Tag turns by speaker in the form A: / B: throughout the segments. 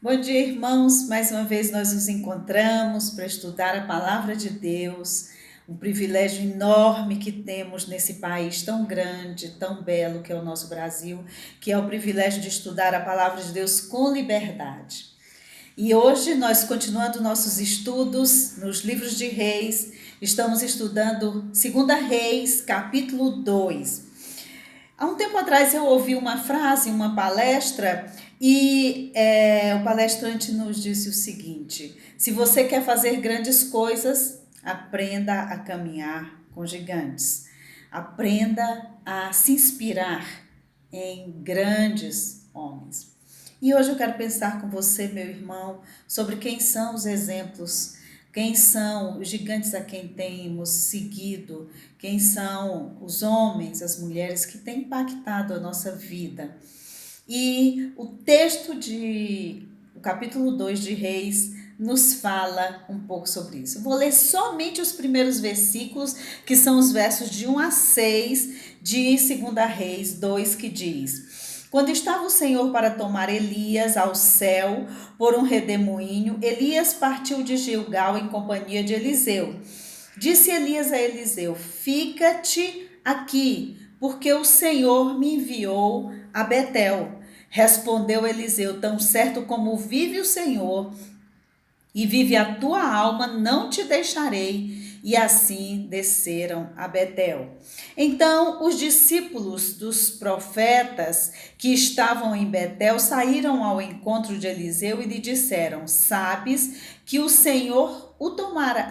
A: Bom dia, irmãos. Mais uma vez nós nos encontramos para estudar a palavra de Deus. Um privilégio enorme que temos nesse país tão grande, tão belo que é o nosso Brasil, que é o privilégio de estudar a palavra de Deus com liberdade. E hoje nós, continuando nossos estudos nos livros de Reis, estamos estudando 2 Reis, capítulo 2. Há um tempo atrás eu ouvi uma frase, uma palestra, e o palestrante nos disse o seguinte: se você quer fazer grandes coisas, aprenda a caminhar com gigantes. Aprenda a se inspirar em grandes homens. E hoje eu quero pensar com você, meu irmão, sobre quem são os exemplos, quem são os gigantes a quem temos seguido, quem são os homens, as mulheres que têm impactado a nossa vida. E o capítulo 2 de Reis, nos fala um pouco sobre isso. Vou ler somente os primeiros versículos, que são os versos de 1 a 6 de 2 Reis 2, que diz: quando estava o Senhor para tomar Elias ao céu por um redemoinho, Elias partiu de Gilgal em companhia de Eliseu. Disse Elias a Eliseu: fica-te aqui, porque o Senhor me enviou a Betel. Respondeu Eliseu: tão certo como vive o Senhor e vive a tua alma, não te deixarei. E assim desceram a Betel. Então os discípulos dos profetas que estavam em Betel saíram ao encontro de Eliseu e lhe disseram: sabes que o Senhor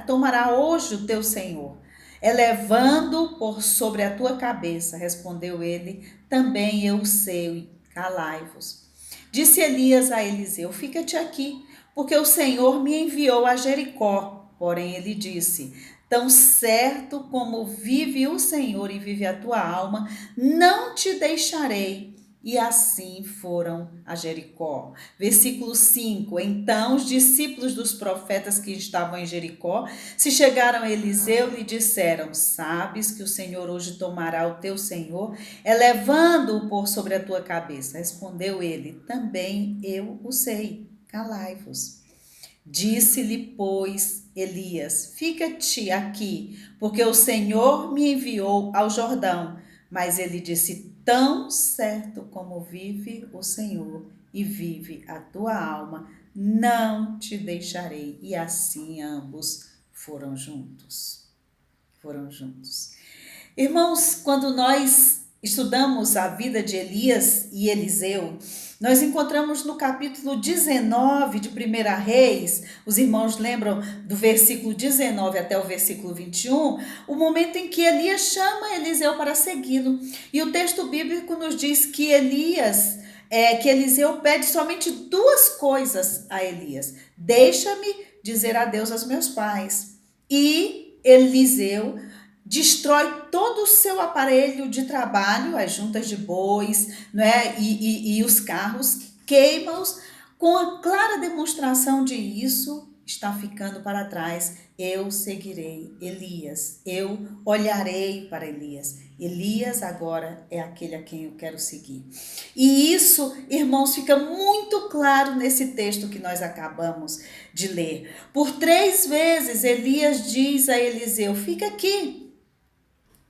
A: tomará hoje o teu Senhor, elevando por sobre a tua cabeça. Respondeu ele: também eu sei, calai-vos. Disse Elias a Eliseu: fica-te aqui, porque o Senhor me enviou a Jericó. Porém ele disse: tão certo como vive o Senhor e vive a tua alma, não te deixarei. E assim foram a Jericó. Versículo 5. Então os discípulos dos profetas que estavam em Jericó se chegaram a Eliseu e lhe disseram: sabes que o Senhor hoje tomará o teu Senhor, elevando-o por sobre a tua cabeça. Respondeu ele: também eu o sei, calai-vos. Disse-lhe, pois, Elias: fica-te aqui, porque o Senhor me enviou ao Jordão. Mas ele disse: tão certo como vive o Senhor e vive a tua alma, não te deixarei. E assim ambos foram juntos. Foram juntos. Irmãos, quando nós estudamos a vida de Elias e Eliseu, nós encontramos no capítulo 19 de 1 Reis, os irmãos lembram do versículo 19 até o versículo 21, o momento em que Elias chama Eliseu para segui-lo. E o texto bíblico nos diz que que Eliseu pede somente duas coisas a Elias: deixa-me dizer adeus aos meus pais. E Eliseu destrói todo o seu aparelho de trabalho, as juntas de bois, né, e os carros, queima-os, com a clara demonstração de isso está ficando para trás. Eu seguirei Elias, eu olharei para Elias. Elias agora é aquele a quem eu quero seguir. E isso, irmãos, fica muito claro nesse texto que nós acabamos de ler. Por 3 vezes Elias diz a Eliseu: fica aqui,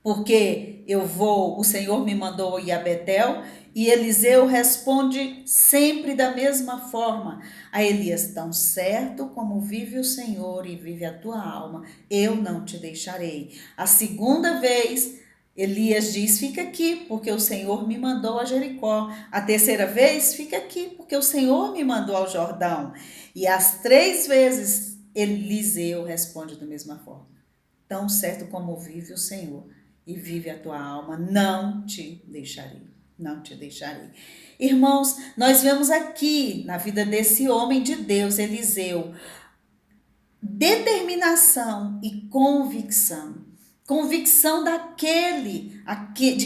A: porque o Senhor me mandou ir a Betel. E Eliseu responde sempre da mesma forma a Elias: tão certo como vive o Senhor e vive a tua alma, eu não te deixarei. A segunda vez, Elias diz: fica aqui, porque o Senhor me mandou a Jericó. A terceira vez: fica aqui, porque o Senhor me mandou ao Jordão. E as 3 vezes, Eliseu responde da mesma forma: tão certo como vive o Senhor e vive a tua alma, não te deixarei, não te deixarei. Irmãos, nós vemos aqui na vida desse homem de Deus, Eliseu, determinação e convicção. Convicção de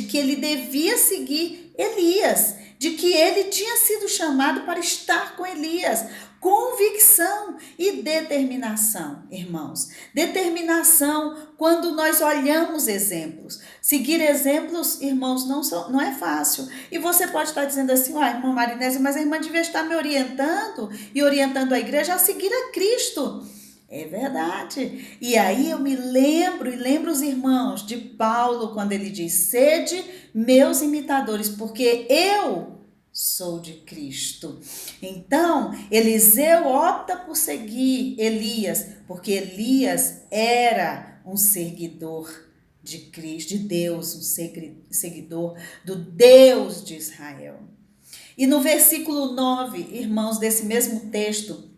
A: que ele devia seguir Elias, de que ele tinha sido chamado para estar com Elias. Convicção. E determinação, irmãos. Determinação quando nós olhamos exemplos. Seguir exemplos, irmãos, não é fácil. E você pode estar dizendo assim, irmã Marinésia, mas a irmã devia estar me orientando e orientando a igreja a seguir a Cristo. É verdade. E aí eu me lembro e lembro os irmãos de Paulo quando ele diz, sede meus imitadores, porque eu sou de Cristo. Então, Eliseu opta por seguir Elias, porque Elias era um seguidor de Cristo, de Deus, um seguidor do Deus de Israel. E no versículo 9, irmãos, desse mesmo texto,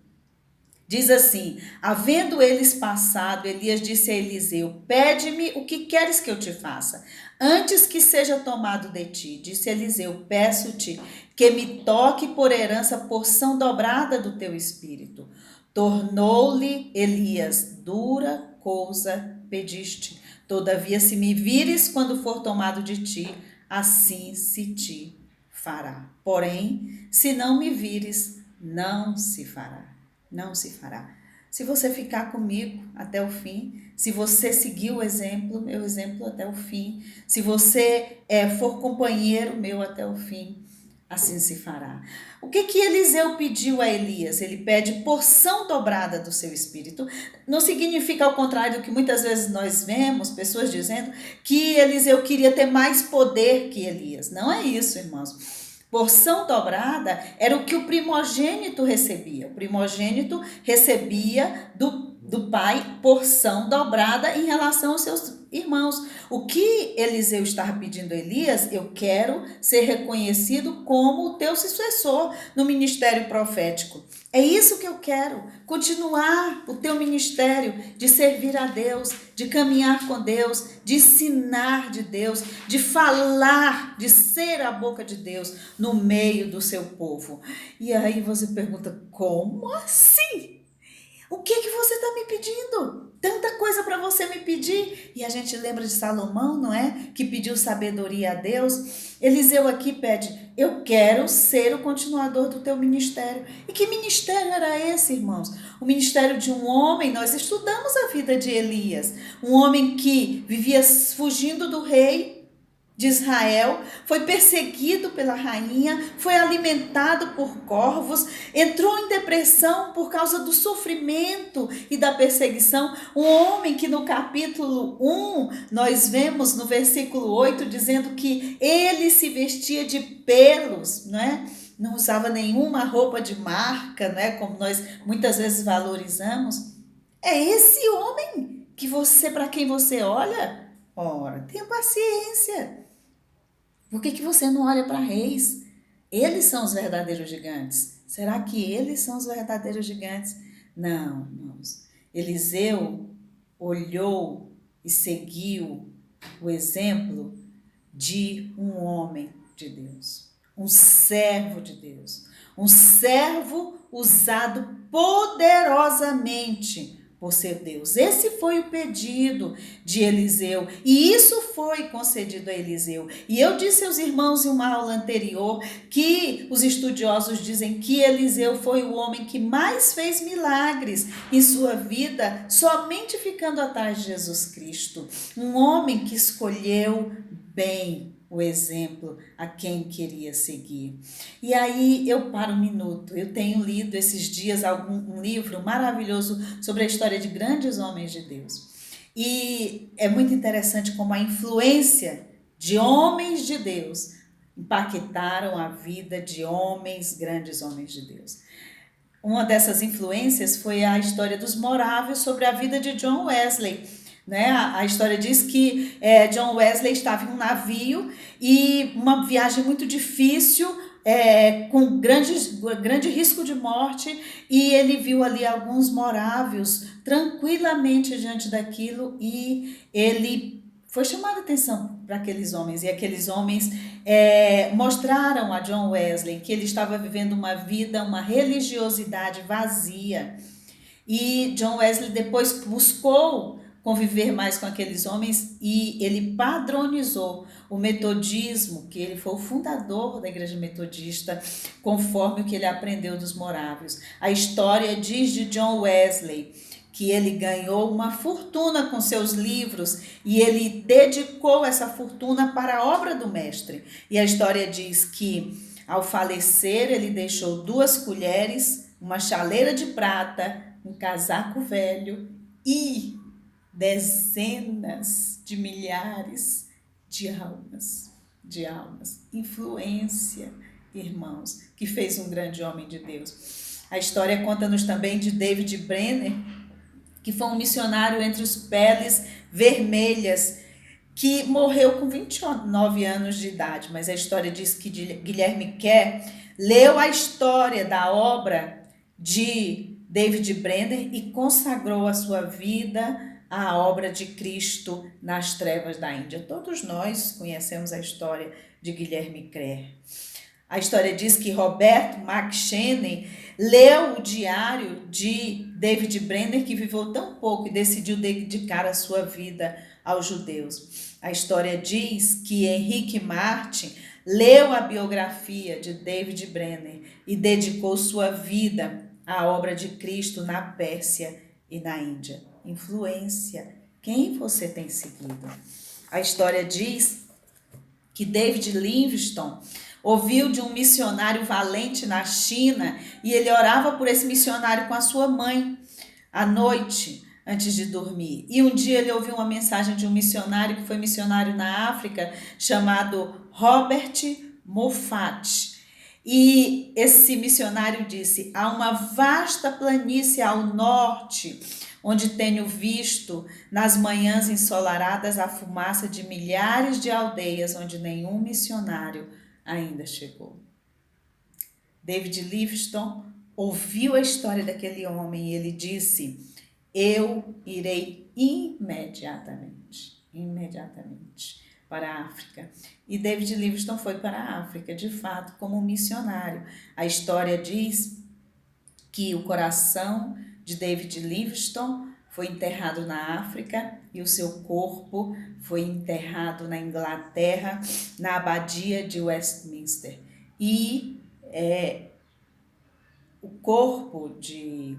A: diz assim, havendo eles passado, Elias disse a Eliseu, pede-me o que queres que eu te faça, antes que seja tomado de ti. Disse Eliseu, peço-te que me toque por herança porção dobrada do teu espírito. Tornou-lhe Elias, dura coisa pediste. Todavia, se me vires quando for tomado de ti, assim se te fará. Porém, se não me vires, não se fará. Não se fará. Se você ficar comigo até o fim, se você seguir o exemplo, meu exemplo até o fim, se você for companheiro meu até o fim, assim se fará. O que Eliseu pediu a Elias? Ele pede porção dobrada do seu espírito. Não significa ao contrário do que muitas vezes nós vemos, pessoas dizendo que Eliseu queria ter mais poder que Elias. Não é isso, irmãos. Porção dobrada era o que o primogênito recebia. O primogênito recebia do pai porção dobrada em relação aos seus irmãos. O que Eliseu estava pedindo a Elias, eu quero ser reconhecido como o teu sucessor no ministério profético. É isso que eu quero, continuar o teu ministério de servir a Deus, de caminhar com Deus, de ensinar de Deus, de falar, de ser a boca de Deus no meio do seu povo. E aí você pergunta, como assim? O que você está me pedindo? Tanta coisa para você me pedir. E a gente lembra de Salomão, não é? Que pediu sabedoria a Deus. Eliseu aqui pede, eu quero ser o continuador do teu ministério. E que ministério era esse, irmãos? O ministério de um homem, nós estudamos a vida de Elias. Um homem que vivia fugindo do rei de Israel, foi perseguido pela rainha, foi alimentado por corvos, entrou em depressão por causa do sofrimento e da perseguição. Um homem que no capítulo 1, nós vemos no versículo 8, dizendo que ele se vestia de pelos, não é? Não usava nenhuma roupa de marca, não é? Como nós muitas vezes valorizamos. É esse homem que para quem você olha? Ora, tenha paciência. Por que você não olha para reis? Eles são os verdadeiros gigantes. Será que eles são os verdadeiros gigantes? Não, irmãos. Eliseu olhou e seguiu o exemplo de um homem de Deus, um servo de Deus, um servo usado poderosamente por ser Deus. Esse foi o pedido de Eliseu e isso foi concedido a Eliseu. E eu disse aos irmãos em uma aula anterior que os estudiosos dizem que Eliseu foi o homem que mais fez milagres em sua vida, somente ficando atrás de Jesus Cristo. Um homem que escolheu bem o exemplo a quem queria seguir. E aí eu paro um minuto. Eu tenho lido esses dias um livro maravilhoso sobre a história de grandes homens de Deus. E é muito interessante como a influência de homens de Deus impactaram a vida de grandes homens de Deus. Uma dessas influências foi a história dos moráveis sobre a vida de John Wesley. Né? A história diz que John Wesley estava em um navio e uma viagem muito difícil, com grande risco de morte, e ele viu ali alguns morávios tranquilamente diante daquilo e ele foi chamado a atenção para aqueles homens, e aqueles homens mostraram a John Wesley que ele estava vivendo uma vida, uma religiosidade vazia. E John Wesley depois buscou conviver mais com aqueles homens e ele padronizou o metodismo, que ele foi o fundador da igreja metodista, conforme o que ele aprendeu dos morávios. A história diz de John Wesley que ele ganhou uma fortuna com seus livros e ele dedicou essa fortuna para a obra do mestre. E a história diz que, ao falecer, ele deixou 2 colheres, uma chaleira de prata, um casaco velho e dezenas de milhares de almas. Influência, irmãos, que fez um grande homem de Deus. A história conta-nos também de David Brenner, que foi um missionário entre os peles vermelhas, que morreu com 29 anos de idade. Mas a história diz que Guilherme Kerr leu a história da obra de David Brenner e consagrou a sua vida à obra de Cristo nas trevas da Índia. Todos nós conhecemos a história de Guilherme Kerr. A história diz que Roberto McChesney leu o diário de David Brenner, que viveu tão pouco e decidiu dedicar a sua vida aos judeus. A história diz que Henrique Martin leu a biografia de David Brenner e dedicou sua vida à obra de Cristo na Pérsia e na Índia. Influência. Quem você tem seguido? A história diz que David Livingstone ouviu de um missionário valente na China e ele orava por esse missionário com a sua mãe à noite, antes de dormir. E um dia ele ouviu uma mensagem de um missionário que foi missionário na África, chamado Robert Moffat. E esse missionário disse: há uma vasta planície ao norte, onde tenho visto nas manhãs ensolaradas a fumaça de milhares de aldeias onde nenhum missionário ainda chegou. David Livingstone ouviu a história daquele homem e ele disse: eu irei imediatamente para a África. E David Livingstone foi para a África, de fato, como missionário. A história diz que o coração de David Livingstone foi enterrado na África e o seu corpo foi enterrado na Inglaterra, na abadia de Westminster. E o corpo de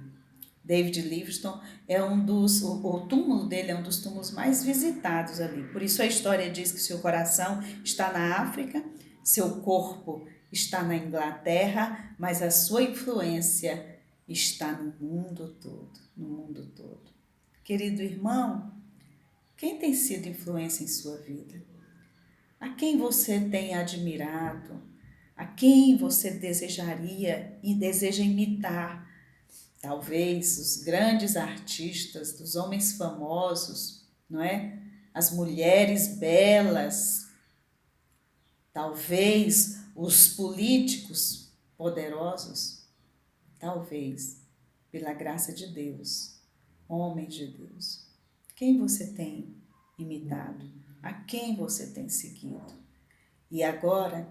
A: David Livingstone é o túmulo dele é um dos túmulos mais visitados ali. Por isso a história diz que seu coração está na África, seu corpo está na Inglaterra, mas a sua influência está no mundo todo. Querido irmão, quem tem sido influência em sua vida? A quem você tem admirado? A quem você desejaria e deseja imitar? Talvez os grandes artistas, dos homens famosos, não é? As mulheres belas, talvez os políticos poderosos, talvez, pela graça de Deus, homens de Deus. Quem você tem imitado? A quem você tem seguido? E agora,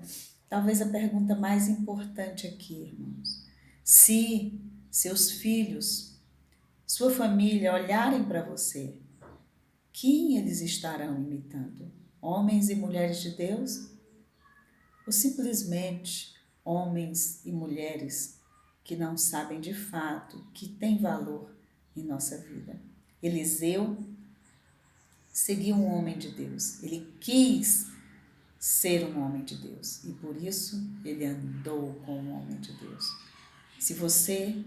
A: talvez a pergunta mais importante aqui, irmãos. Se seus filhos, sua família olharem para você, quem eles estarão imitando? Homens e mulheres de Deus? Ou simplesmente homens e mulheres que não sabem de fato que tem valor em nossa vida? Eliseu seguiu um homem de Deus, ele quis ser um homem de Deus e por isso ele andou com um homem de Deus. Se você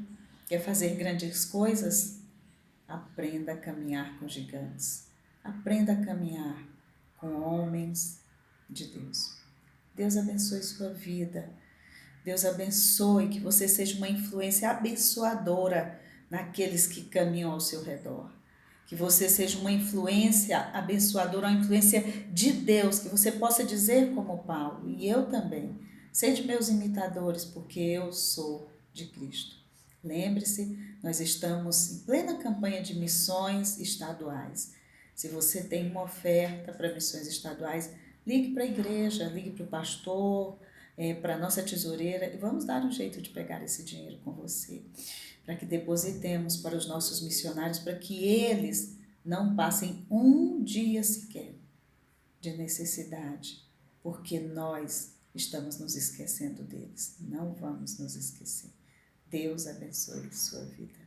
A: quer fazer grandes coisas, aprenda a caminhar com gigantes, aprenda a caminhar com homens de Deus. Deus abençoe sua vida, Deus abençoe que você seja uma influência abençoadora naqueles que caminham ao seu redor. Que você seja uma influência abençoadora, uma influência de Deus, que você possa dizer como Paulo, e eu também, sede meus imitadores, porque eu sou de Cristo. Lembre-se, nós estamos em plena campanha de missões estaduais. Se você tem uma oferta para missões estaduais, ligue para a igreja, ligue para o pastor, para a nossa tesoureira, e vamos dar um jeito de pegar esse dinheiro com você, para que depositemos para os nossos missionários, para que eles não passem um dia sequer de necessidade, porque nós estamos nos esquecendo deles. Não vamos nos esquecer. Deus abençoe sua vida.